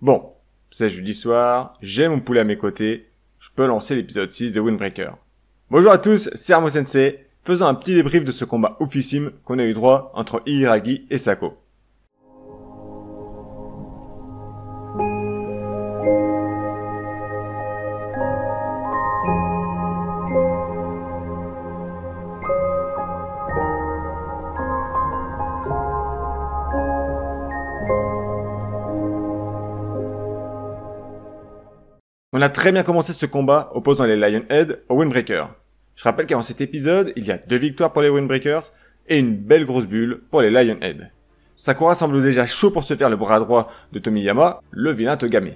Bon, c'est jeudi soir, j'ai mon poulet à mes côtés, je peux lancer l'épisode 6 de Windbreaker. Bonjour à tous, c'est Armo Sensei, faisons un petit débrief de ce combat oufissime qu'on a eu droit entre Hiiragi et Sako. On a très bien commencé ce combat opposant les Lionhead aux Windbreakers. Je rappelle qu'avant cet épisode, il y a 2 victoires pour les Windbreakers et une belle grosse bulle pour les Lionhead. Sakura semble déjà chaud pour se faire le bras droit de Tomiyama, le vilain Togame.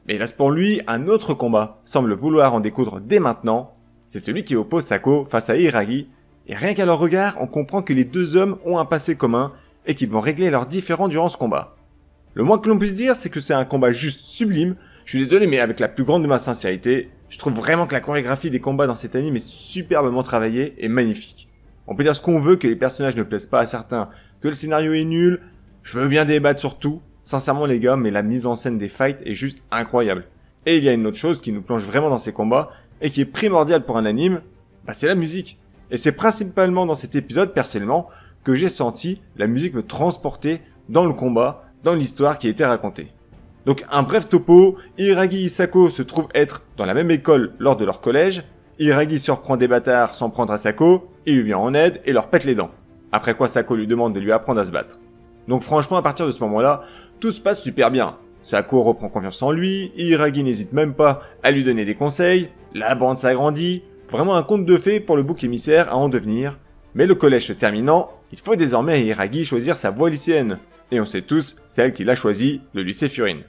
Mais hélas pour lui, un autre combat semble vouloir en découdre dès maintenant. C'est celui qui oppose Sako face à Hiiragi, et rien qu'à leur regard, on comprend que les deux hommes ont un passé commun et qu'ils vont régler leurs différends durant ce combat. Le moins que l'on puisse dire, c'est que c'est un combat juste sublime. Je suis désolé, mais avec la plus grande de ma sincérité, je trouve vraiment que la chorégraphie des combats dans cet anime est superbement travaillée et magnifique. On peut dire ce qu'on veut, que les personnages ne plaisent pas à certains, que le scénario est nul, je veux bien débattre sur tout, sincèrement les gars, mais la mise en scène des fights est juste incroyable. Et il y a une autre chose qui nous plonge vraiment dans ces combats, et qui est primordiale pour un anime, c'est la musique. Et c'est principalement dans cet épisode, personnellement, que j'ai senti la musique me transporter dans le combat, dans l'histoire qui a été racontée. Donc un bref topo, Hiiragi et Sako se trouvent être dans la même école lors de leur collège, Hiiragi surprend des bâtards sans prendre à Sako, il lui vient en aide et leur pète les dents. Après quoi Sako lui demande de lui apprendre à se battre. Donc franchement à partir de ce moment-là, tout se passe super bien. Sako reprend confiance en lui, Hiiragi n'hésite même pas à lui donner des conseils, la bande s'agrandit, vraiment un conte de fées pour le bouc émissaire à en devenir. Mais le collège se terminant, il faut désormais à Hiiragi choisir sa voie lycéenne. Et on sait tous, celle qu'il a choisie, le lycée Furin.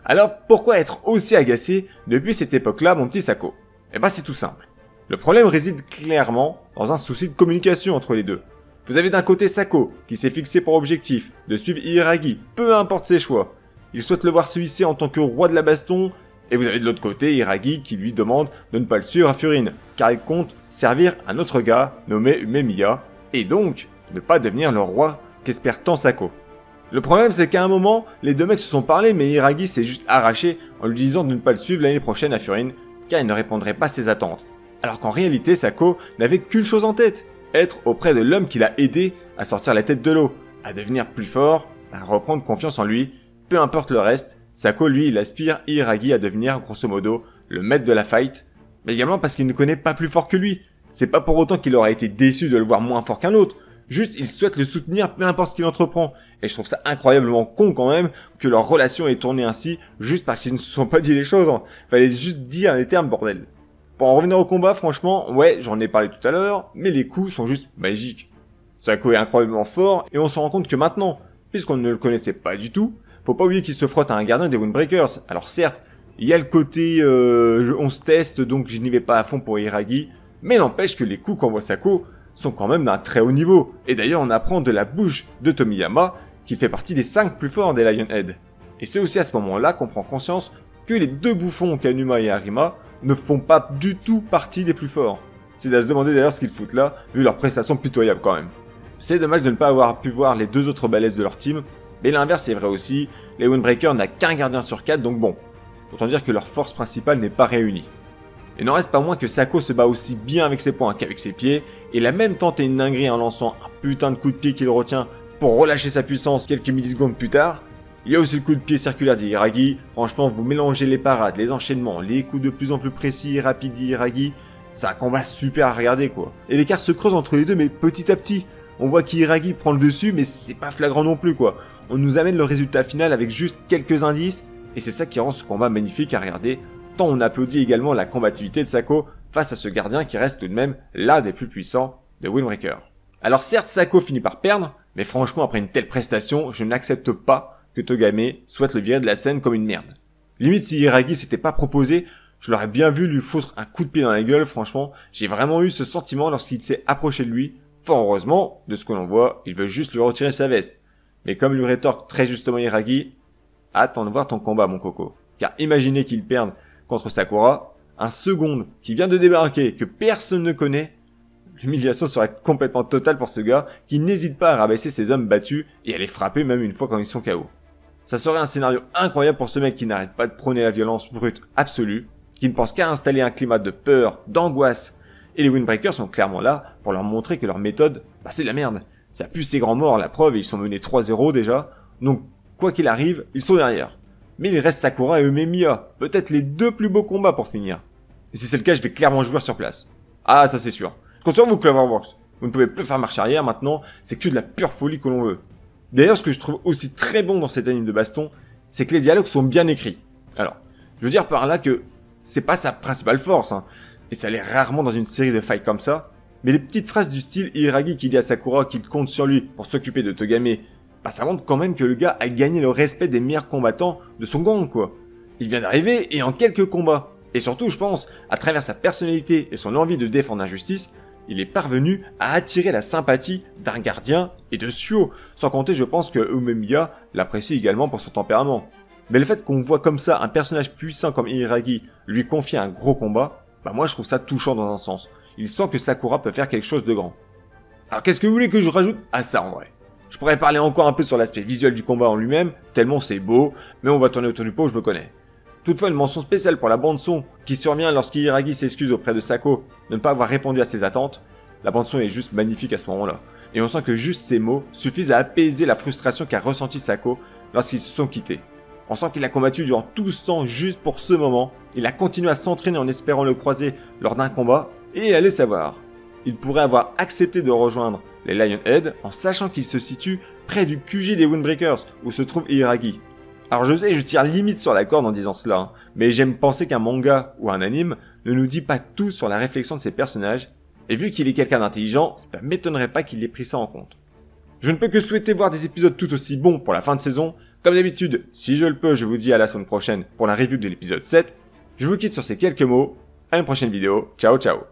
Alors, pourquoi être aussi agacé depuis cette époque-là, mon petit Sako? C'est tout simple. Le problème réside clairement dans un souci de communication entre les deux. Vous avez d'un côté Sako, qui s'est fixé pour objectif de suivre Hiiragi, peu importe ses choix. Il souhaite le voir se hisser en tant que roi de la baston, et vous avez de l'autre côté Hiiragi qui lui demande de ne pas le suivre à Furin, car il compte servir un autre gars nommé Umemiya, et donc ne pas devenir le roi qu'espère tant Sako. Le problème, c'est qu'à un moment, les deux mecs se sont parlé, mais Hiiragi s'est juste arraché en lui disant de ne pas le suivre l'année prochaine à Furin, car il ne répondrait pas à ses attentes. Alors qu'en réalité, Sako n'avait qu'une chose en tête, être auprès de l'homme qui l'a aidé à sortir la tête de l'eau, à devenir plus fort, à reprendre confiance en lui, peu importe le reste. Sako, lui, il aspire Hiiragi à devenir, grosso modo, le maître de la fight, mais également parce qu'il ne connaît pas plus fort que lui. C'est pas pour autant qu'il aurait été déçu de le voir moins fort qu'un autre. Juste, il souhaite le soutenir peu importe ce qu'il entreprend. Et je trouve ça incroyablement con quand même que leur relation ait tourné ainsi juste parce qu'ils ne se sont pas dit les choses. Fallait juste dire les termes, bordel. Pour en revenir au combat, franchement, ouais, j'en ai parlé tout à l'heure, mais les coups sont juste magiques. Sako est incroyablement fort et on se rend compte que maintenant, puisqu'on ne le connaissait pas du tout, faut pas oublier qu'il se frotte à un gardien des Windbreakers. Alors certes, il y a le côté on se teste donc je n'y vais pas à fond pour Hiiragi, mais n'empêche que les coups qu'envoie Sako sont quand même d'un très haut niveau. Et d'ailleurs, on apprend de la bouche de Tomiyama qu'il fait partie des 5 plus forts des Lionhead. Et c'est aussi à ce moment-là qu'on prend conscience que les deux bouffons Kanuma et Harima ne font pas du tout partie des plus forts. C'est à se demander d'ailleurs ce qu'ils foutent là, vu leurs prestations pitoyables quand même. C'est dommage de ne pas avoir pu voir les deux autres balaises de leur team, mais l'inverse est vrai aussi, les Windbreakers n'a qu'un gardien sur 4, donc bon, autant dire que leur force principale n'est pas réunie. Il n'en reste pas moins que Sako se bat aussi bien avec ses poings qu'avec ses pieds, et il a même tenté une dinguerie en lançant un putain de coup de pied qu'il retient pour relâcher sa puissance quelques millisecondes plus tard. Il y a aussi le coup de pied circulaire d'Hiiragi, franchement vous mélangez les parades, les enchaînements, les coups de plus en plus précis et rapides d'Hiiragi, c'est un combat super à regarder quoi. Et l'écart se creuse entre les deux mais petit à petit. On voit qu'Hiiragi prend le dessus mais c'est pas flagrant non plus quoi. On nous amène le résultat final avec juste quelques indices, et c'est ça qui rend ce combat magnifique à regarder. Tant on applaudit également la combativité de Sako face à ce gardien qui reste tout de même l'un des plus puissants de Windbreaker. Alors certes, Sako finit par perdre, mais franchement après une telle prestation, je n'accepte pas que Togame souhaite le virer de la scène comme une merde. Limite si Hiiragi s'était pas proposé, je l'aurais bien vu lui foutre un coup de pied dans la gueule, franchement, j'ai vraiment eu ce sentiment lorsqu'il s'est approché de lui. Fort heureusement, de ce que l'on voit, il veut juste lui retirer sa veste. Mais comme lui rétorque très justement Hiiragi, attends de voir ton combat mon coco. Car imaginez qu'il perde contre Sakura, un second qui vient de débarquer, que personne ne connaît, l'humiliation serait complètement totale pour ce gars qui n'hésite pas à rabaisser ses hommes battus et à les frapper même une fois quand ils sont KO. Ça serait un scénario incroyable pour ce mec qui n'arrête pas de prôner la violence brute absolue, qui ne pense qu'à installer un climat de peur, d'angoisse. Et les Windbreakers sont clairement là pour leur montrer que leur méthode, c'est de la merde. Ça pue ces grands morts, la preuve, ils sont menés 3-0 déjà. Donc, quoi qu'il arrive, ils sont derrière. Mais il reste Sakura et Umemiya, peut-être les deux plus beaux combats pour finir. Et si c'est le cas, je vais clairement jouer sur place. Ah, ça c'est sûr. Je compte sur vous, Cloverworks. Vous ne pouvez plus faire marche arrière maintenant, c'est que de la pure folie que l'on veut. D'ailleurs, ce que je trouve aussi très bon dans cet anime de baston, c'est que les dialogues sont bien écrits. Alors, je veux dire par là que c'est pas sa principale force, hein, et ça l'est rarement dans une série de fights comme ça, mais les petites phrases du style Hiragi qui dit à Sakura qu'il compte sur lui pour s'occuper de Togame, ça montre quand même que le gars a gagné le respect des meilleurs combattants de son gang, quoi. Il vient d'arriver et en quelques combats. Et surtout, je pense, à travers sa personnalité et son envie de défendre l'injustice, il est parvenu à attirer la sympathie d'un gardien et de Suo, sans compter, je pense, que Umemiya l'apprécie également pour son tempérament. Mais le fait qu'on voit comme ça un personnage puissant comme Hiragi lui confier un gros combat, moi je trouve ça touchant dans un sens. Il sent que Sakura peut faire quelque chose de grand. Alors qu'est-ce que vous voulez que je rajoute à ça en vrai ? Je pourrais parler encore un peu sur l'aspect visuel du combat en lui-même, tellement c'est beau, mais on va tourner autour du pot, je me connais. Toutefois, une mention spéciale pour la bande-son, qui survient lorsqu'Hiragi s'excuse auprès de Sako de ne pas avoir répondu à ses attentes. La bande-son est juste magnifique à ce moment-là. Et on sent que juste ces mots suffisent à apaiser la frustration qu'a ressentie Sako lorsqu'ils se sont quittés. On sent qu'il a combattu durant tout ce temps juste pour ce moment, il a continué à s'entraîner en espérant le croiser lors d'un combat, et allez savoir. Il pourrait avoir accepté de rejoindre les Lionhead en sachant qu'il se situe près du QG des Windbreakers, où se trouve Hiragi. Alors je sais, je tire limite sur la corde en disant cela, hein, mais j'aime penser qu'un manga ou un anime ne nous dit pas tout sur la réflexion de ses personnages, et vu qu'il est quelqu'un d'intelligent, ça m'étonnerait pas qu'il ait pris ça en compte. Je ne peux que souhaiter voir des épisodes tout aussi bons pour la fin de saison. Comme d'habitude, si je le peux, je vous dis à la semaine prochaine pour la review de l'épisode 7. Je vous quitte sur ces quelques mots, à une prochaine vidéo, ciao ciao.